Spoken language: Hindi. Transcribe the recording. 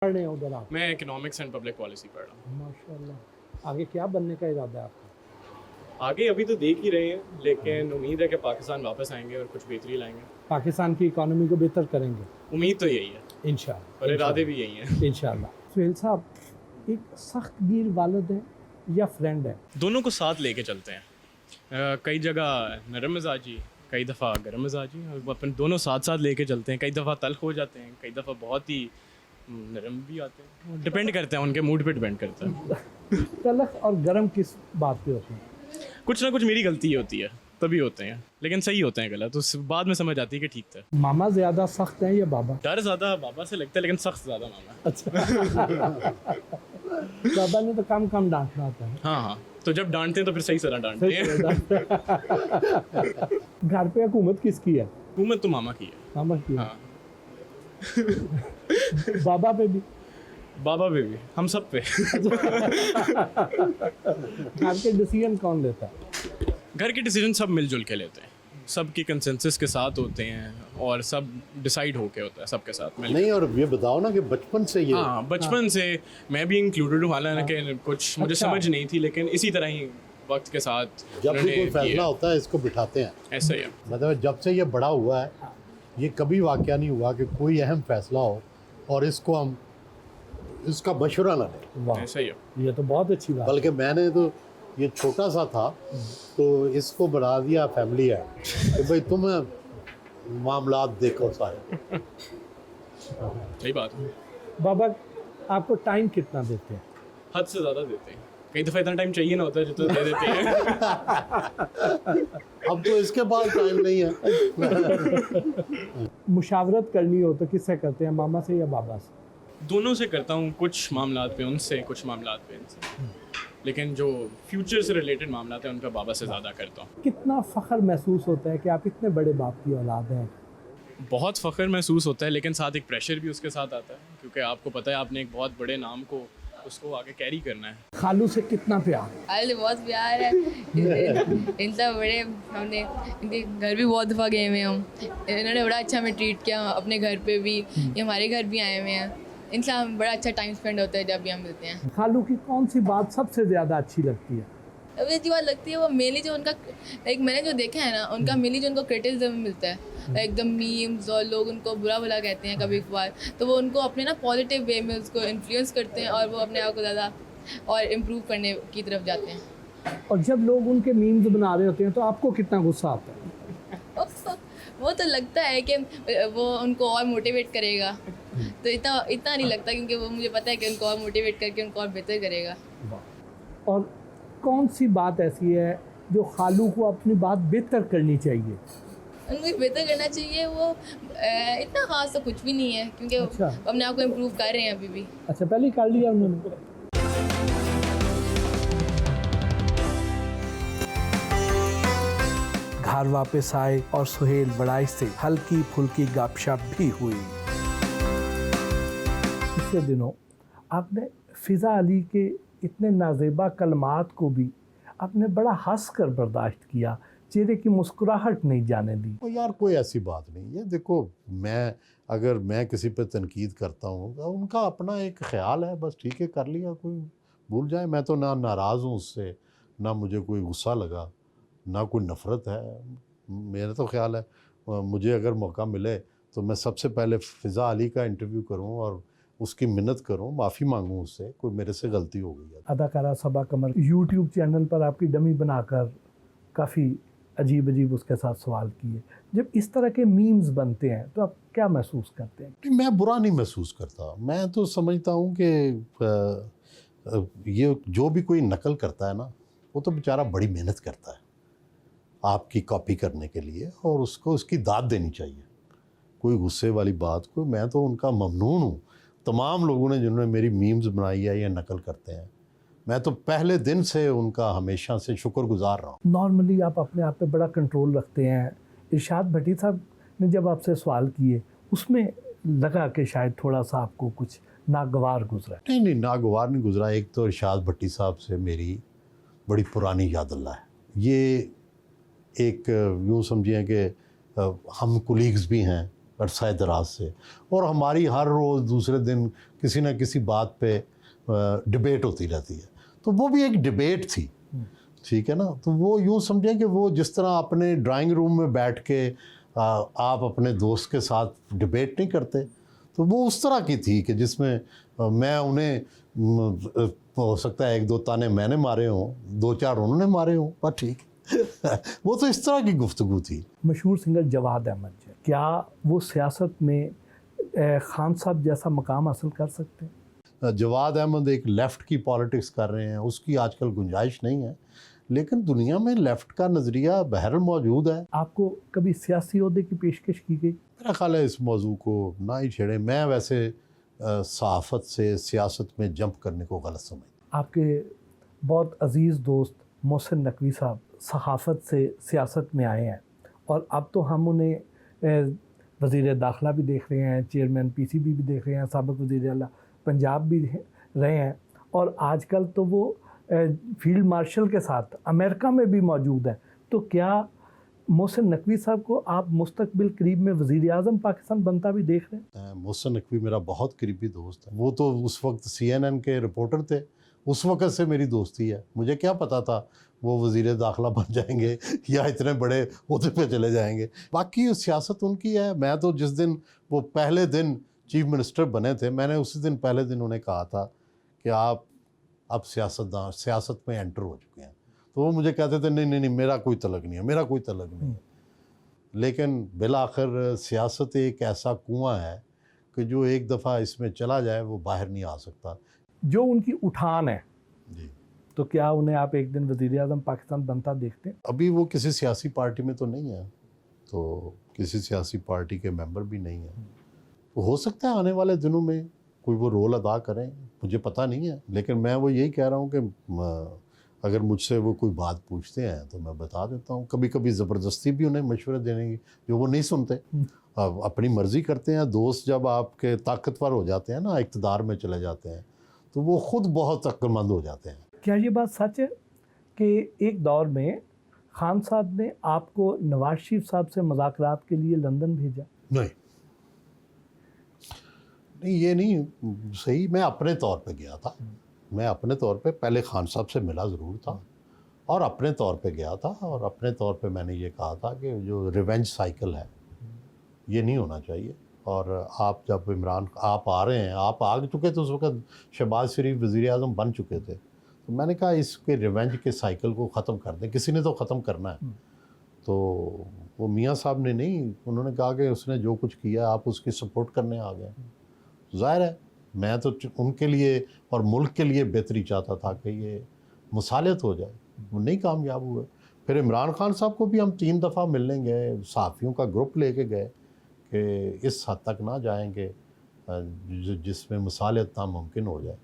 पढ़ रहे हैं उधर आप? मैं इकोनॉमिक्स एंड पब्लिक पॉलिसी पढ़ रहा हूँ। माशाल्लाह। आगे क्या बनने का इरादा है आपका? आगे अभी तो देख ही रहे हैं, लेकिन उम्मीद है कि पाकिस्तान वापस आएंगे और कुछ बेहतरी लाएंगे। पाकिस्तान की इकोनॉमी को बेहतर करेंगे उम्मीद तो यही है इंशाल्लाह, और इरादे भी यही हैं। इंशाल्लाह। सुहेल साहब, एक सख्त गिर वालिद है या फ्रेंड है? दोनों को साथ लेके चलते हैं। कई जगह नरम मिजाजी, कई दफ़ा गर्म मिजाजी, और अपन दोनों साथ साथ लेके चलते हैं। कई दफ़ा तल्ख हो जाते हैं, कई दफ़ा बहुत ही नरम भी आते हैं। डिपेंड करता है, उनके मूड पे डिपेंड करता है। तलख और गर्म किस बात पे होते हैं? कुछ ना कुछ मेरी गलती ही होती है, तभी होते हैं, लेकिन सही होते हैं गलत, तो बाद में समझ आती है कि ठीक था। मामा ज़्यादा सख्त हैं या बाबा? डर ज़्यादा बाबा से लगता है, लेकिन सख्त ज़्यादा मामा। अच्छा। बाबा ने तो कम कम डांटना होता है। हाँ हाँ, तो जब डांटते हैं तो फिर सही तरह डांटते हैं। घर पे हुकूमत किसकी है? हुकूमत तो मामा की है। मामा की है। हाँ, बाबा पे भी? बाबा पे भी, हम सब पे। घर के डिसीजन कौन लेता है? घर के डिसीजन सब मिलजुल के लेते हैं, सबकी कंसेंसस के साथ होते हैं और सब डिसाइड होके होता है सबके साथ मिल। नहीं, और ये बताओ ना कि बचपन से ये हाँ, बचपन से मैं भी इंक्लूडेड हूँ, हालांकि कुछ मुझे अच्छा। समझ नहीं थी, लेकिन इसी तरह ही वक्त के साथ जब भी उन्होंने कोई फैसला किया। होता है इसको बिठाते हैं। ऐसा ही है। मतलब जब से ये बड़ा हुआ है, ये कभी वाकया नहीं हुआ कि कोई अहम फैसला हो और इसको हम इसका मशवरा ना लें। वाह, ऐसा ही है। ये तो बहुत अच्छी बात है। बल्कि मैंने तो ये छोटा सा था तो इसको बना दिया फैमिली है कि भाई तुम मामलात देखो सारे। सही बात है। बाबा आपको टाइम कितना देते हैं? हद से ज़्यादा देते हैं, कई दफ़ा इतना टाइम चाहिए ना होता है जितना दे देते हैं। अब तो इसके बाद टाइम नहीं है। मुशावरत करनी हो तो किससे करते हैं, मामा से या बाबा से? दोनों से करता हूँ, कुछ मामलात पे उनसे, कुछ मामलात पे इनसे, लेकिन जो फ्यूचर से रिलेटेड मामलात हैं उन पर बाबा से ज़्यादा करता हूँ। कितना फ़ख्र महसूस होता है कि आप इतने बड़े बाप की औलाद हैं? बहुत फ़ख्र महसूस होता है, लेकिन साथ एक प्रेशर भी उसके साथ आता है, क्योंकि आपको पता है आपने एक बहुत बड़े नाम को उसको आगे कैरी करना है। खालू से कितना प्यार? हाल बहुत प्यार है। इनसे बड़े हमने इनके घर भी बहुत दफ़ा गए हुए हैं हम। इन्होंने बड़ा अच्छा हमें ट्रीट किया अपने घर पे भी, ये हमारे घर भी आए हुए हैं। इनसे हम बड़ा अच्छा टाइम स्पेंड होता है जब भी हम मिलते हैं। खालू की कौन सी बात सबसे ज़्यादा अच्छी लगती है? अब ये जो बात लगती है वो मेनली जो उनका एक मैंने जो देखा है ना, उनका मेनली जो उनको क्रिटिसिज्म मिलता है, एकदम मीम्स और लोग उनको बुरा भला कहते हैं कभी कभार, तो वो उनको अपने ना पॉजिटिव वे में उसको इन्फ्लुएंस करते हैं और वो अपने आप को ज़्यादा और इम्प्रूव करने की तरफ जाते हैं। और जब लोग उनके मीम्स बना रहे होते हैं तो आपको कितना गुस्सा आता है? वो तो लगता है कि वो उनको और मोटिवेट करेगा, तो इतना नहीं लगता, क्योंकि वो मुझे पता है कि उनको और मोटिवेट करके उनको और बेहतर करेगा। और कौन सी बात ऐसी है जो खालू को अपनी बात बेहतर करनी चाहिए? उनको बेहतर करना चाहिए, वो इतना खास तो कुछ भी नहीं है, क्योंकि अच्छा। वो अपने आप को इम्प्रूव कर रहे हैं अभी भी। अच्छा, पहले ही कर लिया उन्होंने। घर वापस आए और सुहेल बड़ाई से हल्की फुल्की गपशप भी हुई। पिछले दिनों आपने फिजा अली के इतने नाजेबा कलमात को भी आपने बड़ा हंस कर बर्दाश्त किया, चेहरे की मुस्कुराहट नहीं जाने दी। तो यार कोई ऐसी बात नहीं है। देखो, अगर मैं किसी पे तनकीद करता हूँ तो उनका अपना एक ख्याल है, बस ठीक है, कर लिया, कोई भूल जाए। मैं तो ना नाराज़ हूँ उससे, ना मुझे कोई गुस्सा लगा, ना कोई नफ़रत है। मेरा तो ख्याल है मुझे अगर मौका मिले तो मैं सबसे पहले फ़िज़ा अली का इंटरव्यू करूँ और उसकी मिन्नत करूँ, माफ़ी मांगूँ उससे, कोई मेरे से गलती हो गई है। अदाकारा सबा कमर यूट्यूब चैनल पर आपकी डमी बनाकर काफ़ी अजीब अजीब उसके साथ सवाल किए। जब इस तरह के मीम्स बनते हैं तो आप क्या महसूस करते हैं? नहीं, मैं बुरा नहीं महसूस करता। मैं तो समझता हूँ कि ये जो भी कोई नकल करता है ना, वो तो बेचारा बड़ी मेहनत करता है आपकी कॉपी करने के लिए, और उसको उसकी दाद देनी चाहिए। कोई गुस्से वाली बात कोई, मैं तो उनका ममनून हूँ। तमाम लोगों ने जिन्होंने मेरी मीम्स बनाई है या नकल करते हैं, मैं तो पहले दिन से उनका हमेशा से शुक्रगुजार रहा हूँ। नॉर्मली आप अपने आप पे बड़ा कंट्रोल रखते हैं। इरशाद भट्टी साहब ने जब आपसे सवाल किए उसमें लगा कि शायद थोड़ा सा आपको कुछ नागवार गुजरा? नहीं, नागवार नहीं गुजरा। एक तो इरशाद भट्टी साहब से मेरी बड़ी पुरानी याद अल्लाह है। ये एक यूँ समझिए कि हम कुलीग्स भी हैं अरसा दराज से, और हमारी हर रोज़ दूसरे दिन किसी न किसी बात पे डिबेट होती रहती है। तो वो भी एक डिबेट थी, ठीक है ना। तो वो यूँ समझें कि वो जिस तरह अपने ड्राइंग रूम में बैठ के आप अपने दोस्त के साथ डिबेट नहीं करते, तो वो उस तरह की थी कि जिसमें मैं उन्हें हो सकता है 1-2 ताने मैंने मारे हों, 2-4 उन्होंने मारे हों, पर ठीक वो तो इस तरह की गुफ्तगू थी। मशहूर सिंगर जवाद अहमद है, क्या वो सियासत में खान साहब जैसा मकाम हासिल कर सकते हैं? जवाद अहमद एक लेफ़्ट की पॉलिटिक्स कर रहे हैं, उसकी आजकल गुंजाइश नहीं है, लेकिन दुनिया में लेफ़्ट का नज़रिया बहरहाल मौजूद है। आपको कभी सियासी ओहदे की पेशकश की गई? मेरा ख़्याल है इस मौजू को ना ही छेड़ें। मैं वैसे सहाफ़त से सियासत में जंप करने को गलत समझता। आपके बहुत अज़ीज़ दोस्त मोहसिन नकवी साहब सहाफ़त से सियासत में आए हैं, और अब तो हम उन्हें वज़ीर दाखिला भी देख रहे हैं, चेयरमैन पीसीबी भी देख रहे हैं, साबिक़ वज़ीर आला पंजाब भी रहे हैं, और आजकल तो वो फील्ड मार्शल के साथ अमेरिका में भी मौजूद है। तो क्या मोहसिन नकवी साहब को आप मुस्तकबिल करीब में वज़ीर आज़म पाकिस्तान बनता भी देख रहे हैं? मोहसिन नकवी मेरा बहुत करीबी दोस्त है। वो तो उस वक्त CNN के रिपोर्टर थे, उस वक्त से मेरी दोस्ती है। मुझे क्या पता था वो वज़ीर दाखिला बन जाएंगे या इतने बड़े ओहदे पे चले जाएंगे। बाकी सियासत उनकी है। मैं तो जिस दिन वो पहले दिन चीफ मिनिस्टर बने थे, मैंने उसी दिन पहले दिन उन्हें कहा था कि आप अब सियासत में एंटर हो चुके हैं। तो वो मुझे कहते थे नहीं नहीं नहीं, मेरा कोई तलक नहीं है, मेरा कोई तलक नहीं है। लेकिन बिलाखिर सियासत एक ऐसा कुआं है कि जो एक दफ़ा इसमें चला जाए वो बाहर नहीं आ सकता। जो उनकी उठान है, जी, तो क्या उन्हें आप एक दिन वज़ीर आज़म पाकिस्तान बनता देखते हैं? अभी वो किसी सियासी पार्टी में तो नहीं है, तो किसी सियासी पार्टी के मेंबर भी नहीं है। तो हो सकता है आने वाले दिनों में कोई वो रोल अदा करें, मुझे पता नहीं है। लेकिन मैं वो यही कह रहा हूँ कि अगर मुझसे वो कोई बात पूछते हैं तो मैं बता देता हूँ। कभी कभी ज़बरदस्ती भी उन्हें मशवरे देने की, जो वो नहीं सुनते, अपनी मर्ज़ी करते हैं। दोस्त जब आपके ताकतवर हो जाते हैं ना, इक़्तिदार में चले जाते हैं, तो वो ख़ुद बहुत अक्लमंद हो जाते हैं। क्या ये बात सच है कि एक दौर में खान साहब ने आपको नवाज शरीफ साहब से मुज़ाकरात के लिए लंदन भेजा? नहीं नहीं, ये नहीं सही। मैं अपने तौर पे गया था। मैं अपने तौर पे पहले खान साहब से मिला ज़रूर था, और अपने तौर पे गया था, और अपने तौर पे मैंने ये कहा था कि जो रिवेंज साइकिल है ये नहीं होना चाहिए। और आप जब आप आ रहे हैं, आप आ चुके थे उस वक्त, शहबाज शरीफ वज़ीर आज़म बन चुके थे, तो मैंने कहा इसके रिवेंज के साइकिल को ख़त्म कर दें, किसी ने तो ख़त्म करना है। तो वो मियाँ साहब ने नहीं, उन्होंने कहा कि उसने जो कुछ किया आप उसकी सपोर्ट करने आ गए। ज़ाहिर है मैं तो उनके लिए और मुल्क के लिए बेहतरी चाहता था कि ये मुसालियत हो जाए, वो नहीं कामयाब हुए। फिर इमरान खान साहब को भी हम 3 दफ़ा मिलने गए, सहाफ़ियों का ग्रुप लेके गए कि इस हद तक ना जाएंगे जिसमें मुसालियत नामुमकिन हो जाए।